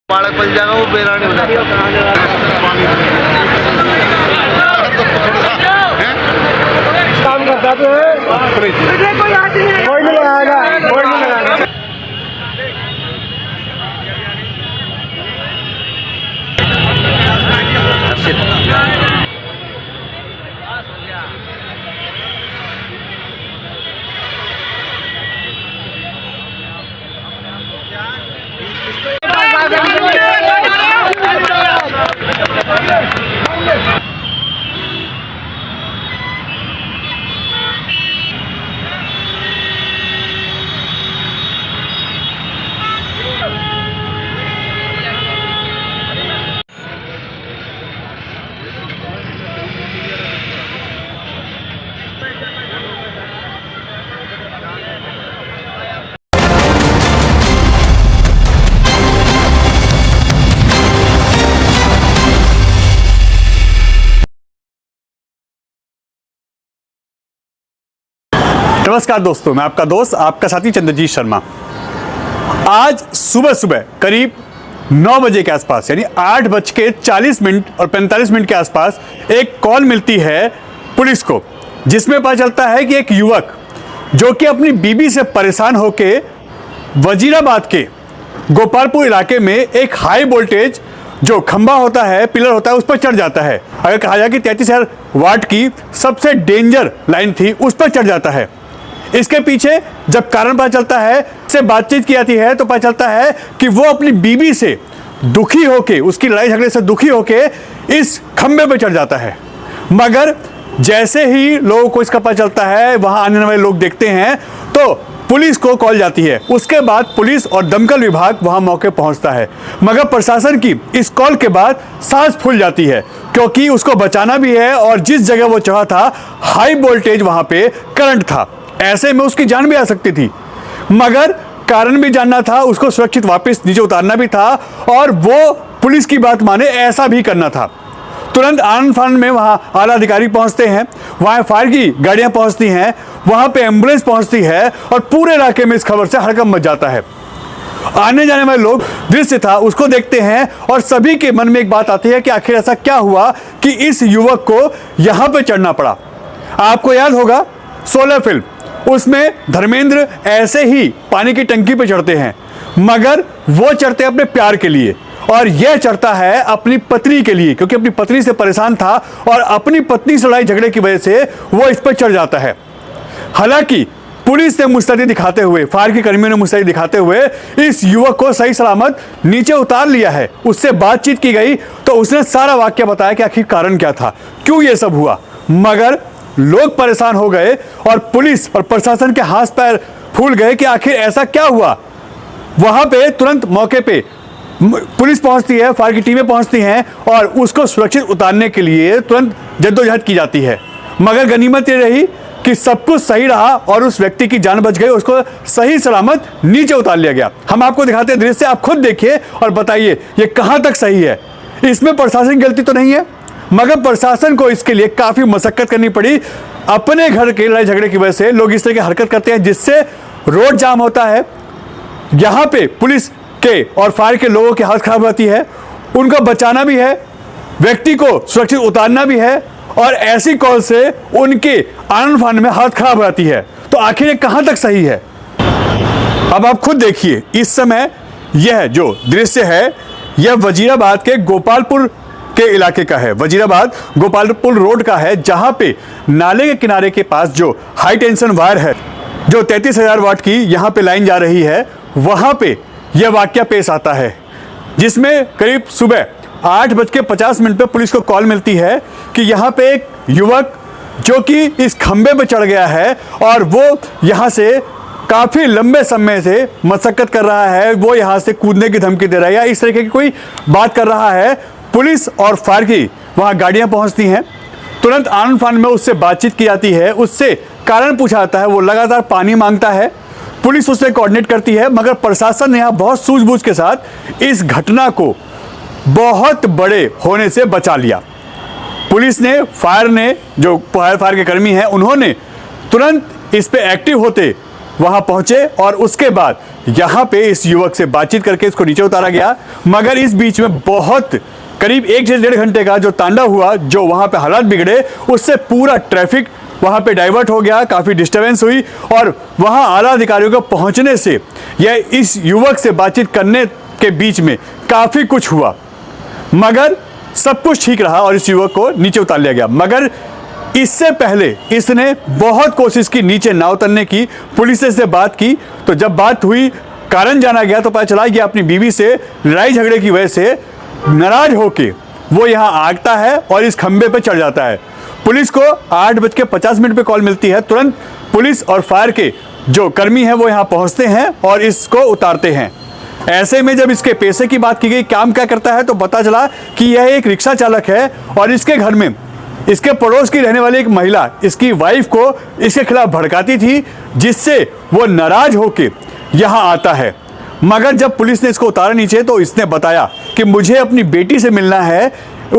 बालक बन जाएगा वो बेरानी हो जाएगा। काम करता तो कोई नहीं लगाएगा, कोई नहीं लगाएगा। नमस्कार दोस्तों, मैं आपका दोस्त आपका साथी चंद्रजीत शर्मा। आज सुबह सुबह करीब 9 बजे के आसपास यानी 8:40 और 45 मिनट के आसपास एक कॉल मिलती है पुलिस को, जिसमें पता चलता है कि एक युवक जो कि अपनी बीबी से परेशान होके वजीराबाद के गोपालपुर इलाके में एक हाई वोल्टेज जो खंबा होता है, पिलर होता है, उस पर चढ़ जाता है। अगर कहा जाए कि 33,000 वाट की सबसे डेंजर लाइन थी, उस पर चढ़ जाता है। इसके पीछे जब कारण पता चलता है, से बातचीत की जाती है, तो पता चलता है कि वो अपनी बीबी से दुखी होके, उसकी लड़ाई झगड़े से दुखी होके इस खंबे पे चढ़ जाता है। मगर जैसे ही लोगों को इसका पता चलता है, वहां आने वाले लोग देखते हैं तो पुलिस को कॉल जाती है। उसके बाद पुलिस और दमकल विभाग वहां मौके पहुंचता है। मगर प्रशासन की इस कॉल के बाद सांस फूल जाती है, क्योंकि उसको बचाना भी है और जिस जगह वो चढ़ा था हाई वोल्टेज वहां पे करंट था, ऐसे में उसकी जान भी आ सकती थी। मगर कारण भी जानना था, उसको सुरक्षित वापस नीचे उतारना भी था और वो पुलिस की बात माने ऐसा भी करना था। तुरंत आनंद फानंद में वहां आला अधिकारी पहुंचते हैं, वहां फायर की गाड़ियां पहुंचती हैं, वहां पे एम्बुलेंस पहुंचती है और पूरे इलाके में इस खबर से हड़कंप मच जाता है। आने जाने वाले लोग दृश्य था उसको देखते हैं और सभी के मन में एक बात आती है कि आखिर ऐसा क्या हुआ कि इस युवक को यहां पे चढ़ना पड़ा। आपको याद होगा 16 फिल्म, उसमें धर्मेंद्र ऐसे ही पानी की टंकी पे चढ़ते हैं, मगर वो चढ़ते अपने प्यार के लिए और यह चढ़ता है अपनी पत्नी के लिए, क्योंकि अपनी पत्नी से परेशान था और अपनी पत्नी से लड़ाई झगड़े की वजह से वो इस पर चढ़ जाता है। हालांकि पुलिस ने मुस्तैदी दिखाते हुए, फायर के कर्मियों ने मुस्तैदी दिखाते हुए इस युवक को सही सलामत नीचे उतार लिया है। उससे बातचीत की गई तो उसने सारा वाक्य बताया कि आखिर कारण क्या था, क्यों ये सब हुआ। मगर लोग परेशान हो गए और पुलिस और प्रशासन के हाथ पैर फूल गए कि आखिर ऐसा क्या हुआ। वहां पे तुरंत मौके पे पुलिस पहुंचती है, फायर की टीमें पहुंचती हैं और उसको सुरक्षित उतारने के लिए तुरंत जद्दोजहद की जाती है। मगर गनीमत ये रही कि सब कुछ सही रहा और उस व्यक्ति की जान बच गई, उसको सही सलामत नीचे उतार लिया गया। हम आपको दिखाते हैं दृश्य, आप खुद देखिए और बताइए ये कहां तक सही है। इसमें प्रशासन की गलती तो नहीं है, मगर प्रशासन को इसके लिए काफी मशक्कत करनी पड़ी। अपने घर के लड़ाई झगड़े की वजह से लोग इस तरह की हरकत करते हैं, जिससे रोड जाम होता है। यहां पे पुलिस के और फायर के लोगों की हालत खराब रहती है, उनको बचाना भी है, व्यक्ति को सुरक्षित उतारना भी है और ऐसी कॉल से उनके आनंद फानंद में हालत खराब रहती है। तो आखिर ये कहां तक सही है, अब आप खुद देखिए। इस समय यह जो दृश्य है यह वजीराबाद के गोपालपुर के इलाके का है, वजीराबाद गोपालपुर रोड का है, जहां पे नाले के किनारे के पास जो हाई टेंशन वायर है, जो 33,000 वाट की यहां पे लाइन जा रही है, वहां पे यह वाकया पेश आता है, जिसमें करीब सुबह 8:50 पे पुलिस को कॉल मिलती है कि यहां पे एक युवक जो कि इस खंबे पे चढ़ गया है और वो यहां से काफी लंबे समय से मशक्कत कर रहा है, वो यहां से कूदने की धमकी दे रहा है या इस तरीके की कोई बात कर रहा है। पुलिस और फायर की वहां गाड़ियां पहुंचती हैं, तुरंत आनंद फानंद में उससे बातचीत की जाती है, उससे कारण पूछा जाता है, वो लगातार पानी मांगता है, पुलिस उससे कोऑर्डिनेट करती है। मगर प्रशासन ने यहां बहुत सूझबूझ के साथ इस घटना को बहुत बड़े होने से बचा लिया। पुलिस ने, फायर ने, जो फायर के कर्मी हैं, उन्होंने तुरंत इस पे एक्टिव होते वहां पहुंचे और उसके बाद यहां पे इस युवक से बातचीत करके इसको नीचे उतारा गया। मगर इस बीच में बहुत करीब 1 से 1.5 घंटे का जो तांडव हुआ, जो वहां पे हालात बिगड़े, उससे पूरा ट्रैफिक वहां पे डाइवर्ट हो गया, काफी डिस्टर्बेंस हुई और वहां आला अधिकारियों को पहुंचने से यह इस युवक से बातचीत करने के बीच में काफी कुछ हुआ, मगर सब कुछ ठीक रहा और इस युवक को नीचे उतार लिया गया। मगर इससे पहले इसने बहुत कोशिश की नीचे ना उतरने की, पुलिस से बात की, तो जब बात हुई, कारण जाना गया तो पता चला कि अपनी बीवी से लड़ाई झगड़े की वजह से नाराज होके वो यहां आगता है और इस खंबे पे चढ़ जाता है। पुलिस को 8:50 पे कॉल मिलती है। तुरंत पुलिस और फायर के जो कर्मी हैं वो यहां पहुंचते हैं और इसको उतारते हैं। ऐसे में जब इसके पैसे की बात की गई, काम क्या करता है, तो पता चला कि यह एक रिक्शा चालक है और इसके घर में इसके पड़ोस की रहने वाली एक महिला इसकी वाइफ को इसके खिलाफ भड़काती थी, जिससे वो नाराज होके यहां आता है। मगर जब पुलिस ने इसको उतारा नीचे तो इसने बताया कि मुझे अपनी बेटी से मिलना है,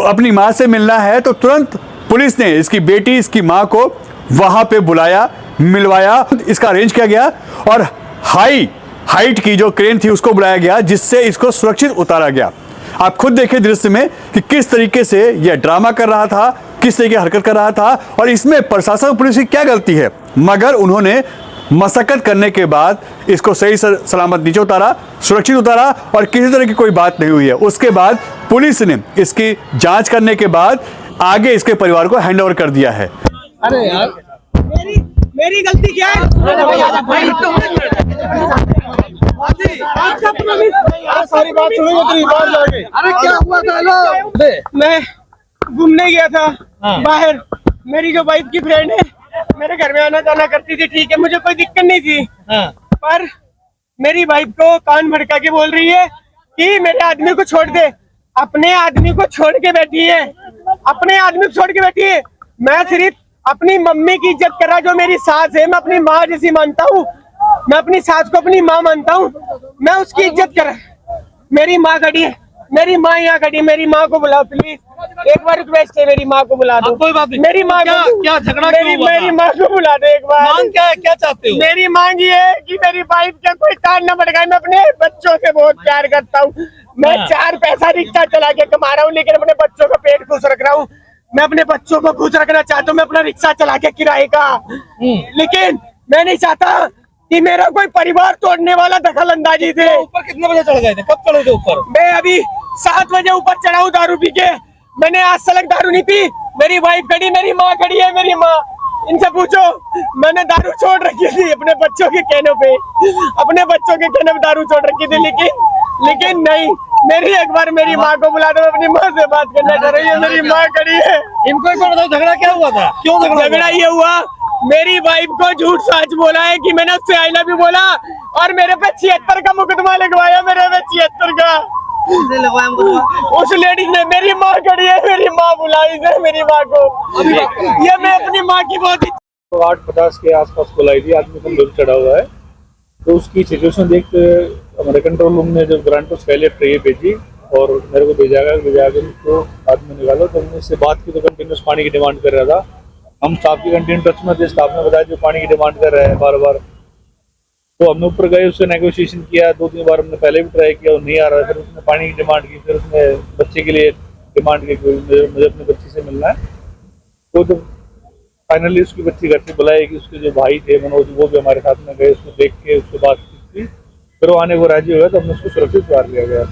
अपनी माँ से मिलना है। तो तुरंत पुलिस ने इसकी बेटी, इसकी माँ को वहां पे बुलाया, मिलवाया, इसका अरेंज किया गया और हाइट की जो क्रेन थी उसको बुलाया गया, जिससे इसको सुरक्षित उतारा गया। आप खुद देखें दृश्य में कि किस तरीके से यह ड्रामा कर रहा था, किस तरीके की हरकत कर रहा था और इसमें प्रशासन और पुलिस की क्या गलती है। मगर उन्होंने मशक्कत करने के बाद इसको सही सलामत नीचे उतारा, सुरक्षित उतारा और किसी तरह की कोई बात नहीं हुई है। उसके बाद पुलिस ने इसकी जांच करने के बाद आगे इसके परिवार को हैंड ओवर कर दिया है। अरे यार, मेरी गलती क्या है? सारी बात सुनो तेरी बात जाके। अरे क्या हुआ था? लो, मैं घूमने गया था बाहर। मेरी जो वाइफ की फ्रेंड है मेरे घर में आना जाना करती थी, ठीक है, मुझे कोई दिक्कत नहीं थी। पर मेरी वाइफ को कान भड़का के बोल रही है कि मेरे आदमी को छोड़ दे। अपने आदमी को छोड़ के बैठी है, अपने आदमी को छोड़ के बैठी है। मैं सिर्फ अपनी मम्मी की इज्जत कर रहा, जो मेरी सास है, मैं अपनी माँ जैसी मानता हूँ। मैं अपनी सास को अपनी माँ मानता हूँ, मैं उसकी इज्जत कर रहा। मेरी माँ खड़ी है, मेरी माँ यहाँ खड़ी है, मेरी माँ को बुलाओ प्लीज, एक बार रिक्वेस्ट है, मेरी माँ को बुला दो। कोई बात नहीं। मेरी माँ क्या झगड़ा क्यों हुआ था? मेरी माँ को बुला दो एक बार। मांग क्या है, क्या चाहते हो? मेरी मांग ये है कि मेरी वाइफ का कोई कान न भड़काए। मैं अपने बच्चों से बहुत प्यार करता हूँ। मैं 4 पैसा रिक्शा चला के कमा रहा हूँ, लेकिन अपने बच्चों का पेट खुश रख रहा हूँ। मैं अपने बच्चों को खुश रखना चाहता हूँ। मैं अपना रिक्शा चला के किराए का, लेकिन मैं नहीं चाहता कि मेरा कोई परिवार तोड़ने वाला दखल अंदाजी थे। ऊपर कितने बजे चढ़ गए थे? कब चढ़े थे ऊपर? मैं अभी 7 बजे ऊपर चढ़ा हूँ दारू पी के। मैंने आज तक दारू नहीं पी। मेरी वाइफ खड़ी, मेरी माँ खड़ी है, मेरी माँ, इनसे पूछो। मैंने दारू छोड़ रखी थी अपने बच्चों के कहने पे, अपने बच्चों के कहने पे दारू छोड़ रखी थी, लेकिन नहीं। मेरी एक बार मेरी माँ को बुला दो, अपनी माँ से बात करना चाह रही है। मेरी माँ खड़ी है। इनको एक बार बताओ, झगड़ा क्या हुआ था? क्यों झगड़ा ये हुआ, मेरी वाइफ को झूठ सच बोला है कि मैंने उससे आई लव यू बोला और मेरे पे 76 का मुकदमा लगवाया। मेरे पे 76 का उस लेडीज ने। मेरी माँ खड़ी है, मेरी माँ बुलाई है, मेरी माँ को। ये मैं अपनी माँ की बहुत 8:50 के आसपास को लाई थी। आदमी कमजोर चढ़ा हुआ है, तो उसकी सिचुएशन देख हमारे कंट्रोल रूम ने जो ग्रांट उसके लिए ट्रे भेजी और मेरे को भेजा गया उसको आदमी निकालो। तो हमने इससे बात की तो कंटिन्यूस पानी की डिमांड कर रहा था। हम स्टाफ की कंटिन्यू टच में थे। स्टाफ ने बताया जो पानी की डिमांड कर रहा है बार बार। तो हमने ऊपर गए, उससे नेगोशिएशन किया। 2-3 बार हमने पहले भी ट्राई किया, वो नहीं आ रहा। फिर उसने पानी की डिमांड की, फिर उसने बच्चे के लिए डिमांड की, मुझे अपनी बच्ची से मिलना है। तो जब फाइनली उसकी बच्ची घर से बुलाई कि उसके जो भाई थे मनोज, वो भी हमारे साथ में गए। उसको देख के उससे बात की, फिर वो आने को राजी हो गया। तो हमने उसको सुरक्षित उतार लिया गया।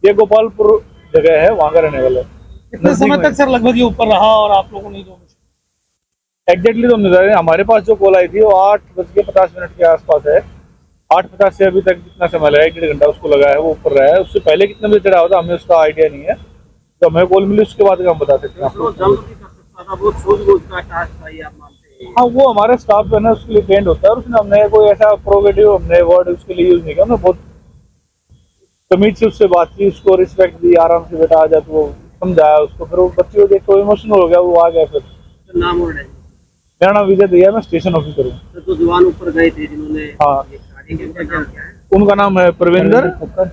ये गोपालपुर जगह है, वहाँ का रहने वाला है। कितने समय तक सर लगभग ये ऊपर रहा और आप लोगों ने जो एग्जैक्टली तो हम बता रहे हैं। हमारे पास जो कॉल आई थी वो 8:50 के आसपास है। 8:50 से अभी तक जितना समय लगा, 1-1.5 घंटा उसको लगा है, वो ऊपर रहा है। उससे पहले कितने बजे चढ़ा होता हमें उसका आइडिया नहीं है। तो हमें कॉल मिली उसके बाद हम बता सकते हैं। हाँ, वो हमारे स्टाफ जो है ना उसके लिए ट्रेंड होता है। और उसने हमने कोई ऐसा प्रोवेटिव हमने वर्ड उसके लिए यूज नहीं किया। हमने बहुत तमीज से उससे बात की, उसको रिस्पेक्ट दी, आराम से बेटा आ जा, तो वो समझाया उसको। फिर वो बच्चे को देख के इमोशनल हो गया, वो आ गया। फिर नाम और मेरा नाम विजय दिया, मैं स्टेशन ऑफिसर हूँ। तो जवान ऊपर गए थे जिन्होंने, हाँ, क्या है? उनका नाम है प्रविंदर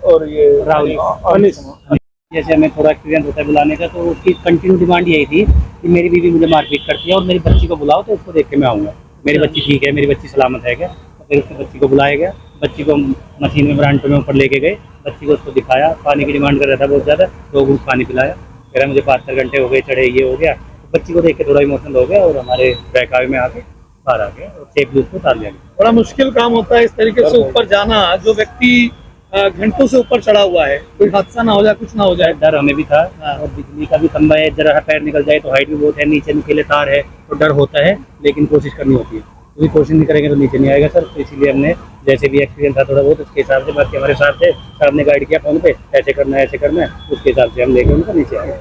और ये राहुल। जैसे हमें थोड़ा एक्सपीरियंस होता है बुलाने का, तो उसकी कंटिन्यू डिमांड यही थी कि मेरी बीवी मुझे मारपीट करती है और मेरी बच्ची को बुलाओ तो उसको देख के मैं आऊँगा। मेरी बच्ची ठीक है, मेरी बच्ची सलामत है क्या। फिर उसने बच्ची को बुलाया गया, बच्ची को मशीन में ब्रांटो में ऊपर लेके गए, बच्ची को उसको दिखाया, पानी की डिमांड कर रहा था बहुत ज़्यादा, 2 घूंट पानी पिलाया, कह रहा मुझे 72 घंटे हो गए चढ़े, ये हो गया। तो बच्ची को देख के थोड़ा इमोशनल हो गया और हमारे बहकावे में आके बाहर आ गया और सेफ उसको उतार लिया गया। बड़ा मुश्किल काम होता है इस तरीके से ऊपर जाना, जो व्यक्ति घंटों से ऊपर चढ़ा हुआ है, कोई हादसा ना हो जाए, कुछ ना हो जाए। डर हमें भी था और बिजली का भी खंभा है, जरा पैर निकल जाए तो हाइट भी बहुत है, नीचे नुकीले तार है, तो डर होता है, लेकिन कोशिश करनी होती है। पूरी कोशिश नहीं करेंगे तो नीचे नहीं आएगा सर। तो इसीलिए हमने जैसे भी एक्सपीरियंस था थोड़ा बहुत, उसके हिसाब से बाकी हमारे साथ थे, साहब ने गाइड किया फोन पे, ऐसे करना है, उसके हिसाब से हम लेके उनको नीचे आए।